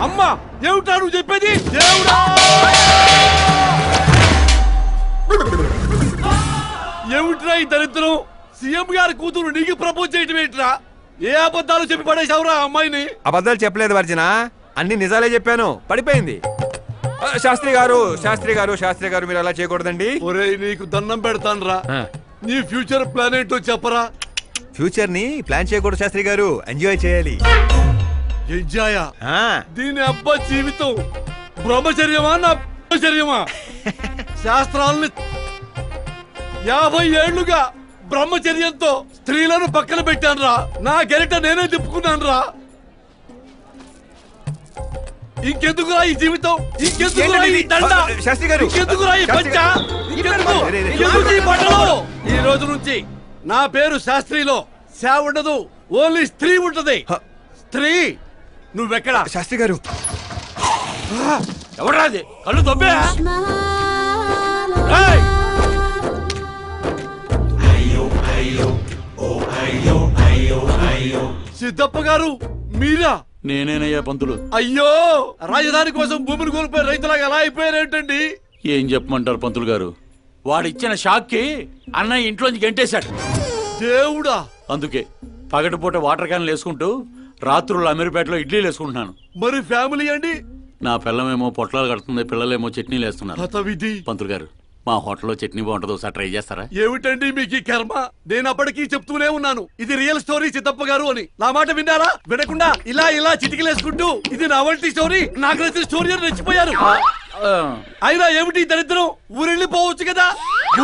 అమ్మా ఏమిటా నువ్వు చెప్పేది? దేవుడా ఏమిట్రా ఈ దరిద్రం? సీఎం గారి కూతురు నీకు ప్రపోజ్ చేయటం ఏంట్రా? ఏ అబద్ధాలు చెప్పి పడేసావురా అమ్మాయిని? అబద్ధాలు చెప్పలేదు వర్జన, అన్ని నిజాలే చెప్పాను. పడిపోయింది. శాస్త్రి గారు మీరు అలా చేయకూడదండి. ఒరేయ్ నీకు దండం పెడతానురా, నీ ఫ్యూచర్ ప్లాన్ ఏంటో చెప్పరా. ఫ్యూచర్ ని ప్లాన్ చేయకూడదు శాస్త్రి గారు, ఎంజాయ్ చేయాలి. ఎంజాయా? దీని అబ్బా జీవితం బ్రహ్మచర్యమా నా బ్రహ్మచర్యమా? శాస్త్రాలని 50 ఏళ్లుగా బ్రహ్మచర్యంతో స్త్రీలను పక్కన పెట్టాను రా. నా గెరిట నేనే తిప్పుకున్నాను రా. ఇంకెందుకురా ఈ జీవితం? ఇంకెందుకురా ఈ దండ? శాస్త్రి గారు ఇంకెందుకురా ఈ పంచ? ఇంకెందుకు ఈ బట్టలు? ఈ రోజు నుంచి నా పేరు శాస్త్రిలో శా ఉండదు, ఓన్లీ స్త్రీ ఉంటది. స్త్రీ. నువ్వెక్కడ? శాస్త్రి గారు ఎవరాది? కళ్ళు దొబ్బే. సిద్ధప్ప గారు మీరా? నేనేనయ్యా పంతులు. అయ్యో, రాజధాని కోసం భూమిని కోల్పోయి రైతులాగా ఎలా అయిపోయారేంటండి? ఏం చెప్పమంటారు పంతులు గారు, వాడిచ్చిన షాక్ కి అన్నయ్య ఇంట్లోంచి గంటేశాడు. దేవుడా. అందుకే పగటిపూట వాటర్ క్యాన్లు వేసుకుంటూ రాత్రులు అమీర్పేటలో ఇడ్లీలు వేసుకుంటున్నాను. మరి ఫ్యామిలీ అండి? నా పిల్లమేమో పొట్లాలు కడుతుంది, పిల్లలేమో చట్నీలు వేస్తున్నారు. హతవిధి. పంతులు గారు మా హోటల్లో చట్నీ బాగుంటుంది, ఒకసారి ట్రై చేస్తారా? ఏమిటండి మీకు ఈ కర్మ? నేను అప్పటికీ చెప్తూనే ఉన్నాను ఇది రియల్ స్టోరీ సిద్ధప్ప గారు అని. నా మాట విన్నారా? వినకుండా ఇలా ఇలా చిటికలేసుకుంటూ ఇది నా వంటి స్టోరీ, నాకు నచ్చిన స్టోరీ అని రెచ్చిపోయారు. అయినా ఏమిటి దరిద్రం? ఊరెళ్ళిపోవచ్చు కదా.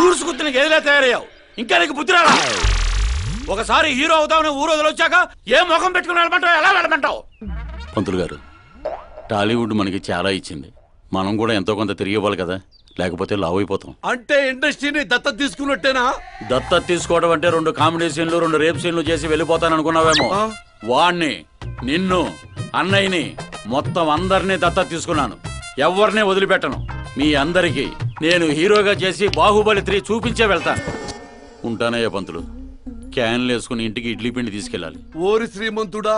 ఊరుసుకుతున్న గదిలా తయారయ్యావు, ఇంకా నీకు బుద్ధి రాలా? ఒకసారి హీరో అవుతామని ఊరు వదిలొచ్చాక ఏ ముఖం పెట్టుకుని వెళ్ళమంటావు, ఎలా వెళ్ళమంటావు? పంతులు గారు టాలీవుడ్ మనకి చాలా ఇచ్చింది, మనం కూడా ఎంతో కొంత తిరిగి ఇవ్వాలి కదా, లేకపోతే లావు అయిపోతాం. అంటే ఇండస్ట్రీని దత్తత తీసుకున్నట్టేనా? దత్తత తీసుకోవడం అంటే 2 కామెడీ సీన్లు 2 రేప్ సీన్లు చేసి వెళ్ళిపోతాను అనుకున్నావేమో. వాణ్ణి, నిన్ను, అన్నయ్యని, మొత్తం అందరినీ దత్తత తీసుకున్నాను. ఎవరిని వదిలిపెట్టను. మీ అందరికీ నేను హీరోగా చేసి బాహుబలి 3 చూపించే వెళ్తాను. ఉంటానయ్యా పంతులు. క్యాన్లు వేసుకుని ఇంటికి ఇడ్లీ పిండి తీసుకెళ్ళాలి. ఓరి శ్రీమంతుడా.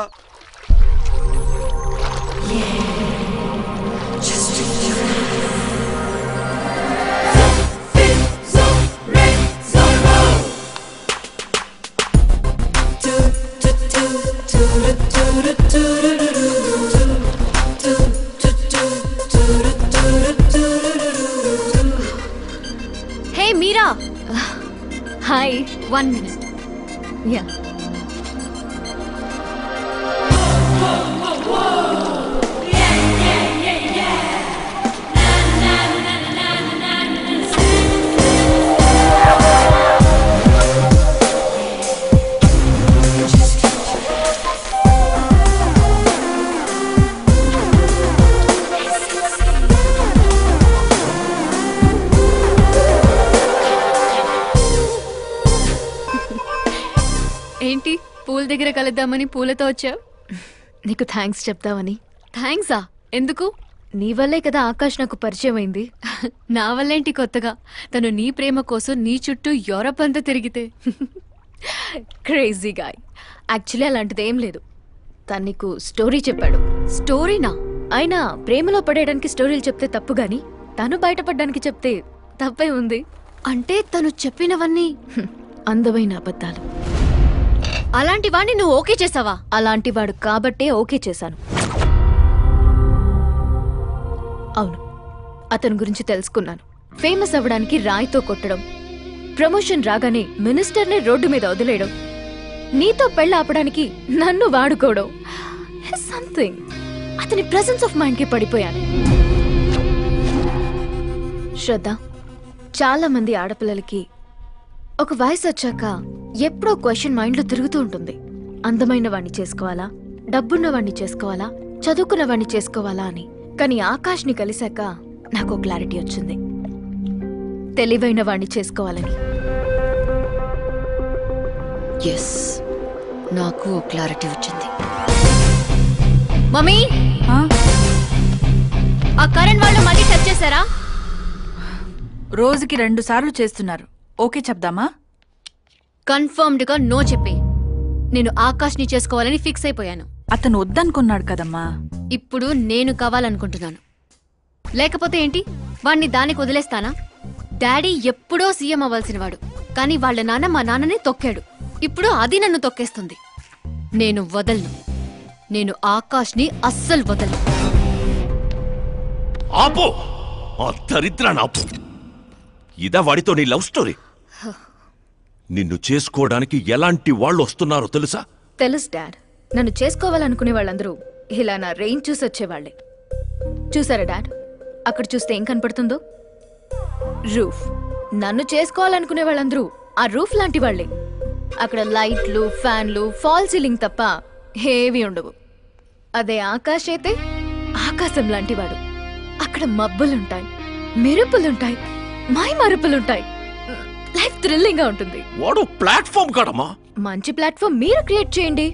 Hey Meera. Hi. 1 minute. Yeah. ఏంటి పూల దగ్గర కలుద్దామని పూలతో వచ్చావు? నీకు థ్యాంక్స్ చెప్తావని. థ్యాంక్సా? ఎందుకు? నీ వల్లే కదా ఆకాష్ నాకు పరిచయం అయింది. నా వల్లేంటి కొత్తగా? తను నీ ప్రేమ కోసం నీ చుట్టూ యూరప్ అంతా తిరిగితే. Crazy guy. యాక్చువల్లీ అలాంటిది ఏం లేదు. తను నీకు స్టోరీ చెప్పాడు. స్టోరీనా? అయినా ప్రేమలో పడేయడానికి స్టోరీలు చెప్తే తప్పు గాని తను బయటపడడానికి చెప్తే తప్పే ఉంది. అంటే తను చెప్పినవన్నీ అందమైన అబద్ధాలు. అలాంటి వాడిని నువ్వు ఓకే చేసావా? అలాంటి వాడు కాబట్టే ఓకే చేశాను. అవును, అతని గురించి తెలుసుకున్నాను. ఫేమస్ అవ్వడానికి రాయితో కొట్టడం, ప్రమోషన్ రాగానే మినిస్టర్ని రోడ్డు మీద వదిలేయడం, నీతో పెళ్ళ ఆపడానికి నన్ను వాడుకోవడం, సంథింగ్. అతని ప్రెసెన్స్ ఆఫ్ మైండ్ కి పడిపోయాను. శ్రద్ధ, చాలా మంది ఆడపిల్లలకి ఒక వయసు వచ్చాక ఎప్పుడో క్వశ్చన్ మైండ్లో తిరుగుతూ ఉంటుంది. అందమైన వాణ్ణి చేసుకోవాలా, డబ్బున్న వాణ్ణి చేసుకోవాలా, చదువుకున్న వాణ్ణి చేసుకోవాలా అని. కానీ ఆకాష్ని కలిశాక నాకు క్లారిటీ వచ్చింది. తెలివైన వాణ్ణి చేసుకోవాలని. ఎస్, నాకు క్లారిటీ వచ్చింది. మమ్మీ, ఆ కరణ్ వాళ్ళు మళ్ళీ టచ్ చేశారా? రోజుకి 2 సార్లు చేస్తున్నారు. ఓకే చెప్దామా? కన్ఫర్మ్డ్ గా నో చెప్పి. నేను ఆకాష్ని చేసుకోవాలని ఫిక్స్ అయిపోయాను. అతను వద్దనుకున్నాడు కదమ్మా. ఇప్పుడు నేను కావాలనుకుంటున్నాను. లేకపోతే ఏంటి, వాణ్ణి దానికి వదిలేస్తానా? డాడీ ఎప్పుడో సీఎం అవ్వాల్సినవాడు, కానీ వాళ్ళ నాన్న మా నాన్నని తొక్కాడు. ఇప్పుడు అది నన్ను తొక్కేస్తుంది. నేను వదలను. నేను ఆకాష్ని అస్సలు వదలను. ఆపో, ఆ దరిద్రాన్ని ఆపు. ఇదా వాడితో నీ లవ్ స్టోరీ? నిన్ను చేసుకోవడానికి ఎలాంటి వాళ్ళు వస్తున్నారో తెలుసా? తెలుసు డాడ్. నన్ను చేసుకోవాలనుకునే వాళ్ళందరూ ఇలా నా రేంజ్ చూసి వచ్చేవాళ్లే. చూసారా డాడ్, అక్కడ చూస్తే ఏం కనపడుతుందో? రూఫ్. నన్ను చేసుకోవాలనుకునే వాళ్ళందరూ ఆ రూఫ్ లాంటి వాళ్లే. అక్కడ లైట్లు, ఫ్యాన్లు, ఫాల్ సీలింగ్ తప్ప ఏవి ఉండవు. అదే ఆకాశ్ అయితే ఆకాశం లాంటివాడు. అక్కడ మబ్బులుంటాయి, మెరుపులుంటాయి, మై మరుపులుంటాయి. లైఫ్ థ్రిల్లింగ్ గా ఉంటుంది. వాడు ప్లాట్ఫామ్ కాడమ్మా. మంచి ప్లాట్ఫామ్ మీరు క్రియేట్ చేయండి,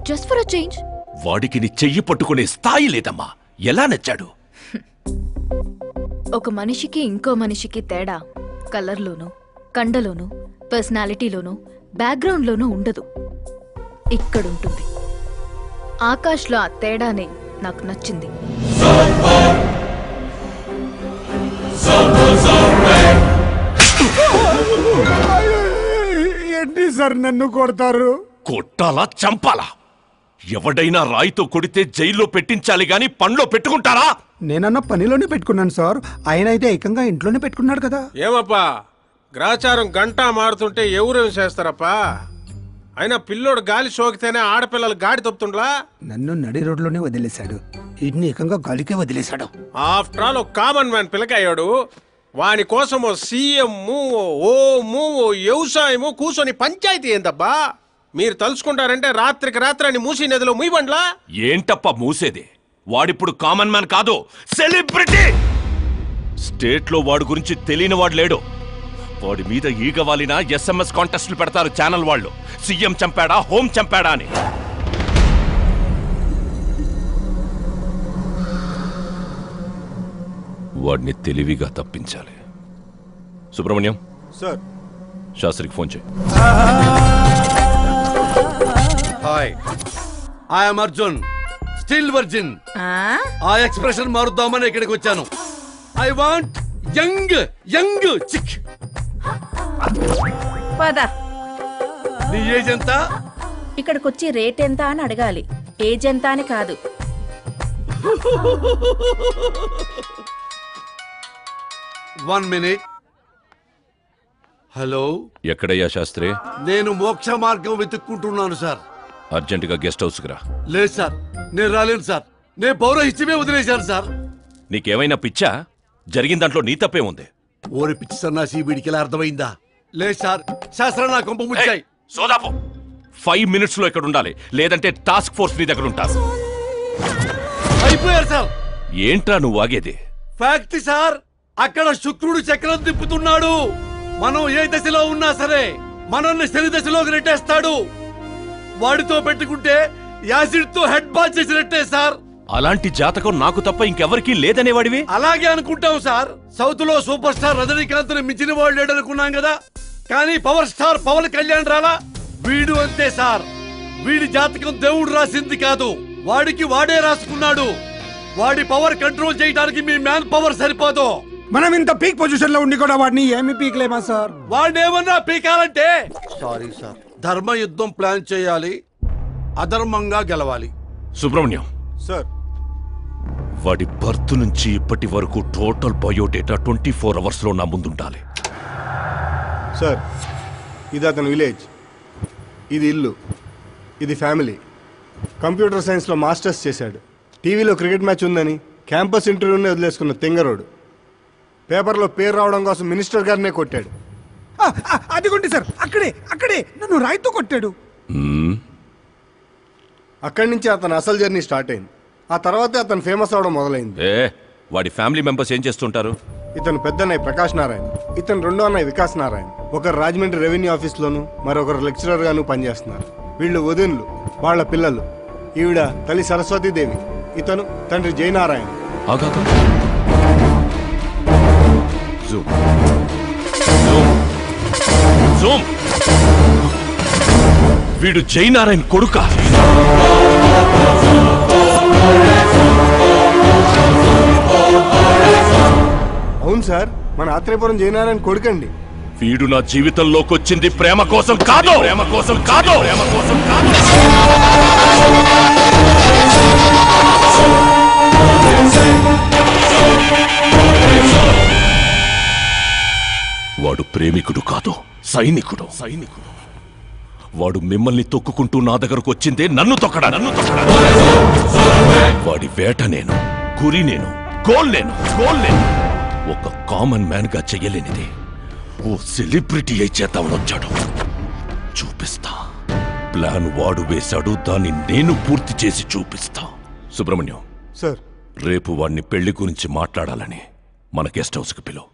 జస్ట్ ఫర్ అ చేంజ్. వాడికి నీ చెయ్యి పట్టుకునే స్థాయి లేదమ్మా. ఎలా నచ్చాడు? ఒక మనిషికి ఇంకో మనిషికి తేడా కలర్లోనూ, కండలోనూ, పర్సనాలిటీలోనూ, బ్యాక్గ్రౌండ్లోనూ ఉండదు. ఇక్కడుంటుంది. ఆకాష్లో ఆ తేడానే నాకు నచ్చింది. ఏంటి సార్ నన్ను కొడతారు? కొట్టాలా, చంపాలా? ఎవడైనా రాయితో కొడితే జైల్లో పెట్టించాలి గాని పనిలో పెట్టుకుంటారా? నేనన్న పనిలోనే పెట్టుకున్నాను సార్. ఆయన అయితే ఏకంగా ఇంట్లోనే పెట్టుకున్నాడు కదా. ఏమప్పా, గ్రాచారం గంటా మారుతుంటే ఎవరేం చేస్తారప్పా? అయినా పిల్లోడు గాలి సోకితేనే ఆడపిల్లలు గాడి తప్పుతుండ్లా. నన్ను నడి రోడ్లోనే వదిలేశాడు, ఇన్ని ఏకంగా గాలికే వదిలేశాడు. ఆఫ్టర్ ఆల్ ఒక కామన్ మ్యాన్ పిల్లకయ్యాడు. వాని కోసం ఓ సీఎం, ఓ వ్యవసాయము కూర్చొని పంచాయతీ ఏందబ్బా? మీరు తలుచుకుంటారంటే రాత్రికి రాత్రాన్ని మూసి నదిలో ముయ్యబండ్లా. ఏంటప్ప మూసేది? వాడిప్పుడు కామన్ మ్యాన్ కాదు, సెలబ్రిటీ. స్టేట్ లో వాడి గురించి తెలియని వాడు లేడు. వాడి మీద ఈగవాలినా SMS కాంటెస్ట్లు పెడతారు ఛానల్ వాళ్ళు. సీఎం చంపాడా, హోం చంపాడా అని. వాడిని తెలివిగా తప్పించాలి. సుబ్రహ్మణ్యం సార్, శాస్త్రికి ఫోన్ చేయి. Hi, I'm Arjun, still virgin. ఆ ఎక్స్ప్రెషన్ మారుద్దామని ఇక్కడికి వచ్చాను. I want young young chick. పద. నీ ఏజ్ ఎంత? ఇక్కడికొచ్చి రేట్ ఎంత అని అడగాలి, ఏజ్ ఎంత అని కాదు. One minute. హలో, ఎక్కడయ్యా శాస్త్రి? నేను మోక్ష మార్గం వెతుక్కుంటున్నాను సార్. అర్జెంటుగా గెస్ట్ హౌస్కి రా. లేదు సార్, నేను రాలేను సార్. నేను పౌరహిత్యమే వదిలేశాను సార్. నీకేమైనా పిచ్చా? జరిగిన దాంట్లో నీ తప్పే ఉంది. ఓరి పిచ్చి సన్నాసి, వీడికి ఎలా అర్థమైందా? లేదు సార్, శాస్త్రం నా కొంప ముచ్చాయి. సోదాపు 5 minutes లో ఇక్కడ ఉండాలి, లేదంటే టాస్క్ ఫోర్స్ నీ దగ్గర ఉంటారు. అయిపోయారు సార్. ఏంట్రా నువ్వు ఆగేది? ఫ్యాక్ట్ సార్, అక్కడ శుక్రుడు చక్రం తిప్పుతున్నాడు. మనం ఏ దశలో ఉన్నా సరే మనల్ని శని దశలోకి నెట్టేస్తాడు. వాడితో పెట్టుకుంటే యాసిడ్ తో హెడ్ బాత్ చేసినట్టే సార్. అలాంటి జాతకం నాకు తప్ప ఇంకెవరికీ లేదనేవాడివి. అలాగే అనుకుంటాం సార్. సౌత్ లో సూపర్ స్టార్ రజనీకాంత్ మించిన వాడు లేడనుకున్నాం కదా, కానీ పవర్ స్టార్ పవన్ కళ్యాణ్ రాలా. వీడు అంతే సార్. వీడి జాతకం దేవుడు రాసింది కాదు, వాడికి వాడే రాసుకున్నాడు. వాడి పవర్ కంట్రోల్ చేయడానికి మీ మ్యాన్ పవర్ సరిపోదు. మనం ఇంత పీక్ పొజిషన్ లో ఉండి కూడా వాడిని ఏమి పీక్లేమా సార్? వాడినేమన్నా పీకాలంటే సారీ సార్, ధర్మ యుద్ధం ప్లాన్ చేయాలి, అధర్మంగా గెలవాలి. సుబ్రహ్మణ్యం సార్, వాడి బర్త్ నుంచి ఇప్పటి వరకు టోటల్ బయోడేటా 24 hours లో నా ముందుండాలి. సార్, ఇది అతని విలేజ్, ఇది ఇల్లు, ఇది ఫ్యామిలీ. కంప్యూటర్ సైన్స్లో మాస్టర్స్ చేశాడు. టీవీలో క్రికెట్ మ్యాచ్ ఉందని క్యాంపస్ ఇంటర్వ్యూనే వదిలేసుకున్న తెంగరోడు. పేపర్లో పేరు రావడం కోసం మినిస్టర్ గారినే కొట్టాడు. అదిగోండి సార్, అక్కడే నన్ను రాయితో కొట్టాడు. అక్కడి నుంచి అతని అసలు జర్నీ స్టార్ట్ అయింది. ఆ తర్వాతే అతను ఫేమస్ అవడం మొదలైంది. వాడి ఫ్యామిలీ మెంబర్స్ ఏం చేస్తుంటారు? ఇతను పెద్దన్నయ్య ప్రకాష్ నారాయణ, ఇతను రెండో అన్నయ్య వికాస్ నారాయణ. ఒకరు రాజమండ్రి రెవెన్యూ ఆఫీస్లోను, మరొకరు లెక్చరర్ గాను పనిచేస్తున్నారు. వీళ్ళు వదినులు, వాళ్ళ పిల్లలు. ఈవిడ తల్లి సరస్వతీదేవి, ఇతను తండ్రి జయనారాయణ. వీడు జయనారాయణ కొడుకా? అవును సార్, మన ఆత్రేయపురం జయనారాయణ కొడుకండి. వీడు నా జీవితంలోకి వచ్చింది ప్రేమ కోసం కాదు, ప్రేమ కోసం కాదు, ప్రేమ కోసం కాదు. వాడు ప్రేమికుడు కాదు, సైనికుడు. వాడు మిమ్మల్ని తొక్కుకుంటూ నా దగ్గరకు వచ్చిందే నన్ను తొక్కడా. వాడి వేట నేను, గురి నేను, గోల్ నేను. ఒక కామన్ మ్యాన్ గా చెయ్యలేనిది ఓ సెలబ్రిటీ అయి చేద్దామని వచ్చాడు. చూపిస్తా. ప్లాన్ వాడు వేశాడు, దాన్ని నేను పూర్తి చేసి చూపిస్తా. సుబ్రహ్మణ్యం సార్, రేపు వాడిని పెళ్లి గురించి మాట్లాడాలని మన గెస్ట్ హౌస్కి పిలువు.